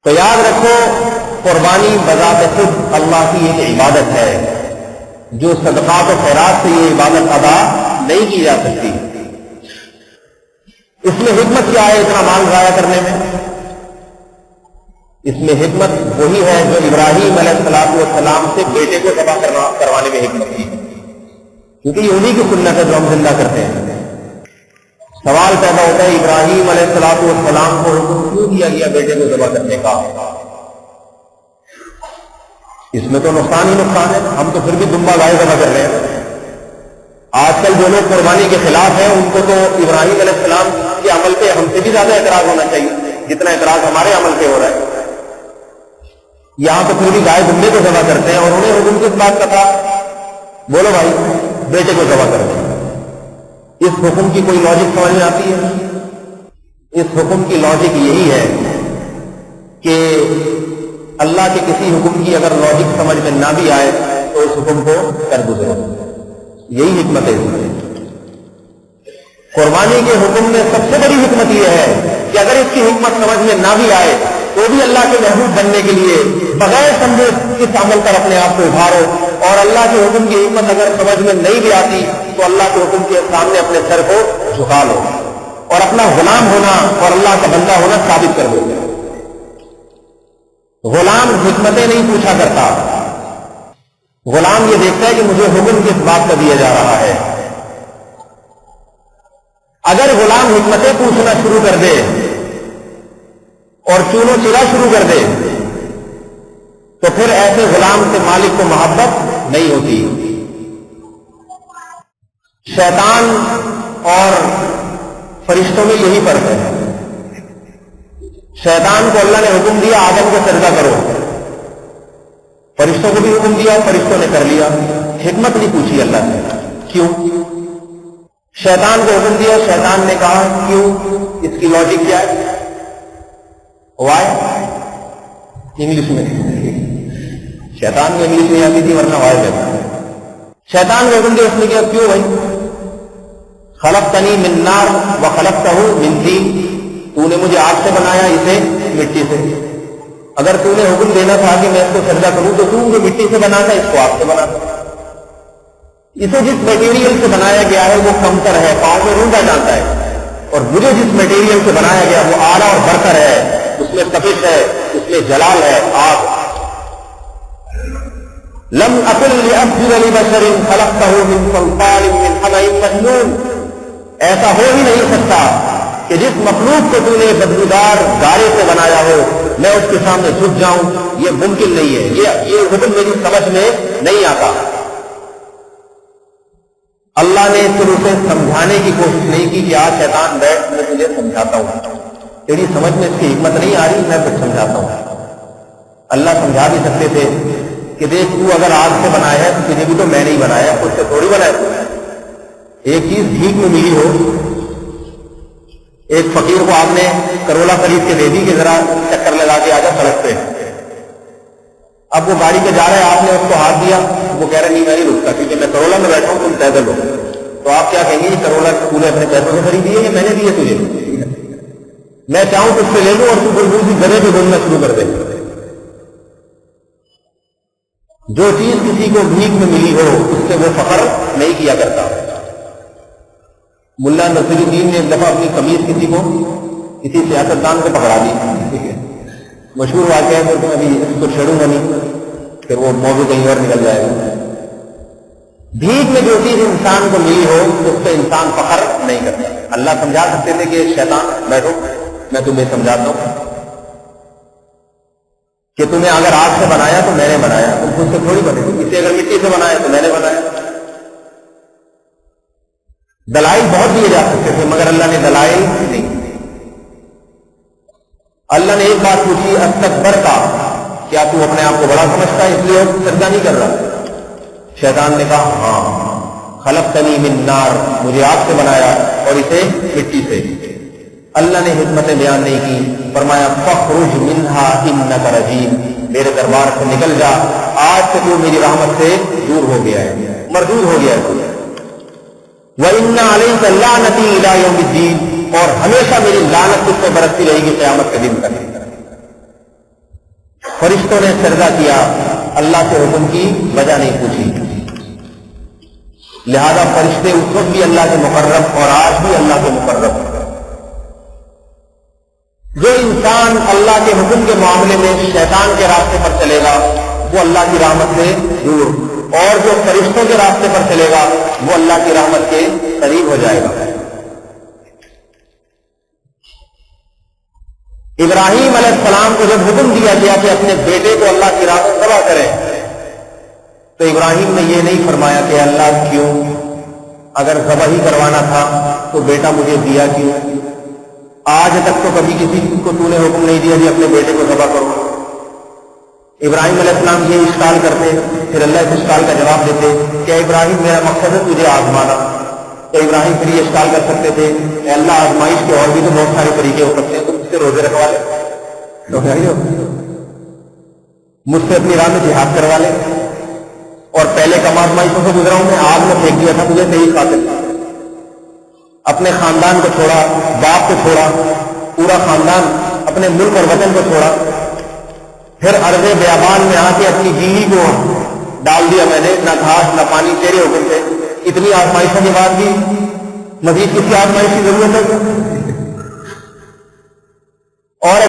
تو یاد رکھو قربانی بذات خود اللہ کی ایک عبادت ہے جو صدقات و خیرات سے یہ عبادت ادا نہیں کی جا سکتی۔ اس میں حکمت کیا ہے اتنا مال ضائع کرنے میں؟ اس میں حکمت وہی ہے جو ابراہیم علیہ السلام سے بیٹے کو ذبح کروانے میں حکمت کی، کیونکہ یہ انہی کی سنت ہے جو ہم زندہ کرتے ہیں۔ سوال پیدا ہوتا ہے ابراہیم علیہ السلام کو حکم کیوں دیا گیا بیٹے کو ذبح کرنے کا؟ اس میں تو نقصان ہی نقصان ہے، ہم تو پھر بھی دمبا گائے ذبح کر رہے ہیں۔ آج کل جو لوگ قربانی کے خلاف ہیں ان کو تو ابراہیم علیہ السلام کے عمل پہ ہم سے بھی زیادہ اعتراض ہونا چاہیے جتنا اعتراض ہمارے عمل پہ ہو رہا ہے۔ یہاں تو پھر بھی گائے دمبے کو ذبح کرتے ہیں، اور انہیں حکم کس بات کا تھا؟ بولو بھائی، بیٹے کو ذبح کرتے ہیں۔ اس حکم کی کوئی لاجک سمجھ میں آتی ہے؟ اس حکم کی لاجک یہی ہے کہ اللہ کے کسی حکم کی اگر لاجک سمجھ میں نہ بھی آئے تو اس حکم کو کر گزرو، یہی حکمت ہے اس میں۔ قربانی کے حکم میں سب سے بڑی حکمت یہ ہے کہ اگر اس کی حکمت سمجھ میں نہ بھی آئے تو بھی اللہ کے محبوب بننے کے لیے بغیر سمجھے اس عمل پر اپنے آپ کو ابھارو، اور اللہ کے حکم کی حکمت اگر سمجھ میں نہیں بھی آتی تو اللہ کے حکم کے سامنے اپنے سر کو جھکا لو اور اپنا غلام ہونا اور اللہ کا بندہ ہونا ثابت کر دو۔ غلام حکمتیں نہیں پوچھا کرتا، غلام یہ دیکھتا ہے کہ مجھے حکم کس بات کا دیا جا رہا ہے۔ اگر غلام حکمتیں پوچھنا شروع کر دے اور چونو چرا شروع کر دے تو پھر ایسے غلام سے مالک کو محبت نہیں ہوتی۔ شیطان اور فرشتوں میں یہی فرق ہے۔ شیطان کو اللہ نے حکم دیا آدم کو سجدہ کرو، فرشتوں کو بھی حکم دیا، فرشتوں نے کر لیا، حکمت نہیں پوچھی اللہ سے کیوں۔ شیطان کو حکم دیا، شیطان نے کہا کیوں، اس کی لاجک کیا ہے؟ وائی، انگلش میں، شیطان کو انگلش نہیں آتی تھی ورنہ وائی کہتا۔ شیطان کو حکم دیا، اس نے کیا کیوں بھائی؟ خلقتنی من نار وخلقتہ من طین، تو نے مجھے آگ سے بنایا، اسے مٹی سے۔ اگر تو نے حکم دینا تھا کہ میں اس کو سجدہ کروں تو تو مجھے مٹی سے بنا تھا، اس کو آگ سے بنا تھا۔ اسے جس میٹیریل سے بنایا گیا ہے وہ کمتر ہے، پاؤں میں روندا جاتا ہے، اور مجھے جس میٹیریل سے بنایا گیا وہ اعلیٰ اور برتر ہے، اس میں تپش ہے، اس میں جلال ہے، آگ۔ لم اقل لاسجد لبشر خلقتہ من صلصال من حمأ مسنون، ایسا ہو ہی نہیں سکتا کہ جس مخلوق کو تو نے بدبودار گارے سے بنایا ہو میں اس کے سامنے جھک جاؤں، یہ ممکن نہیں ہے، یہ حکم میری سمجھ میں نہیں آتا۔ اللہ نے پھر اسے سمجھانے کی کوشش نہیں کی کہ آج شیطان بیٹھ میں تجھے سمجھاتا ہوں، تیری سمجھ میں اس کی حکمت نہیں آ رہی، میں کچھ سمجھاتا ہوں۔ اللہ سمجھا بھی سکتے تھے کہ دیکھ تو اگر آگ سے بنایا ہے تو تجھے بھی تو میں نہیں بنایا، خود سے تھوڑی بنایا۔ ایک چیز بھیک میں ملی ہو، ایک فقیر کو آپ نے کرولا خرید کے دے دی کہ ذرا چکر لگا کے آجا سڑک پہ، اب وہ گاڑی پہ جا رہا ہے، آپ نے اس کو ہاتھ دیا، وہ کہہ رہے نہیں میں نہیں رکتا کیونکہ میں کرولا میں بیٹھا ہوں، تم پیدل ہو، تو آپ کیا کہیں گے یہ کرولا تو نے اپنے پیسوں سے خریدی ہے یا میں نے دی ہے تجھے؟ میں چاہوں تجھ سے لے لوں اور تو پھر دوسری گدھے پہ گھومنا شروع کر دے۔ جو چیز کسی کو بھیک میں ملی ہو اس سے وہ فخر نہیں کیا کرتا۔ ملا نصیر الدین نے ایک دفعہ اپنی قمیض کسی سیاستدان کو پکڑا دی، ٹھیک ہے، مشہور واقعہ ہے، تو ابھی اس کو چھیڑوں گا نہیں، پھر وہ موضوع کہیں اور نکل جائے گا۔ بھیک میں جو چیز انسان کو ملی ہو اس پہ انسان فخر نہیں کرتا۔ اللہ سمجھا سکتے تھے کہ شیطان بیٹھو میں تمہیں سمجھاتا ہوں کہ تمہیں اگر آگ سے بنایا تو میں نے بنایا، تم خود سے تھوڑی بنے، اسے اگر مٹی سے بنایا تو میں نے بنایا۔ دلائل بہت دیے جا سکتے تھے مگر اللہ نے دلائل نہیں۔ اللہ نے ایک بات پوچھی، استکبر کا، کیا تو اپنے آپ کو بڑا سمجھتا ہے اس لیے سجدہ نہیں کر رہا؟ شیطان نے کہا ہاں، خلقتنی من نار، مجھے آگ سے بنایا اور اسے مٹی سے۔ اللہ نے حکمت بیان نہیں کی، فرمایا فخرج منہا انک رجیم، میرے دربار سے نکل جا، آج سے تو میری رحمت سے دور ہو گیا ہے، مردود ہو گیا ہے۔ وَإِنَّ عَلَيْكَ لَعْنَتِي إِلَىٰ يَوْمِ الدِّينِ، اور ہمیشہ میری لعنت تجھ سے برستی رہے گی قیامت کے دن تک۔ فرشتوں نے سجدہ کیا، اللہ سے حکم کی وجہ نہیں پوچھی، لہذا فرشتے اس وقت بھی اللہ کے مقرب اور آج بھی اللہ کے مقرب۔ جو انسان اللہ کے حکم کے معاملے میں شیطان کے راستے پر چلے گا وہ اللہ کی رحمت سے دور، اور جو فرشتوں کے راستے پر چلے گا وہ اللہ کی رحمت کے قریب ہو جائے گا۔ ابراہیم علیہ السلام کو جب حکم دیا گیا کہ اپنے بیٹے کو اللہ کی راہ میں ذبح کریں تو ابراہیم نے یہ نہیں فرمایا کہ اللہ کیوں، اگر ذبح ہی کروانا تھا تو بیٹا مجھے دیا کیوں؟ آج تک تو کبھی کسی کو تو نے حکم نہیں دیا کہ اپنے بیٹے کو ذبح کرو۔ ابراہیم علیہ السلام یہ اشکال کرتے، پھر اللہ اس اشکال کا جواب دیتے کہ ابراہیم میرا مقصد ہے تجھے آزمانا، تو ابراہیم پھر یہ اشکال کر سکتے تھے کہ اللہ آزمائش کے اور بھی تو بہت سارے طریقے ہو سکتے ہیں، تم مجھ سے روزے رکھوا لے، مجھ سے اپنی راہ میں جہاد کروا لے، اور پہلے کم آزمائشوں سے گزرا ہوں، میں آگ میں پھینک دیا تھا تجھے صحیح خاطر، اپنے خاندان کو چھوڑا، باپ کو چھوڑا، پورا خاندان اپنے ملک اور وطن کو چھوڑا، پھر ارض بیابان میں آ کے اپنی بیوی کو ڈال دیا میں نے، نہ گھاس نہ پانی، تیرے حکم سے۔ اتنی آزمائشوں کے بعد بھی مزید کسی آزمائش کی ضرورت ہے؟ اور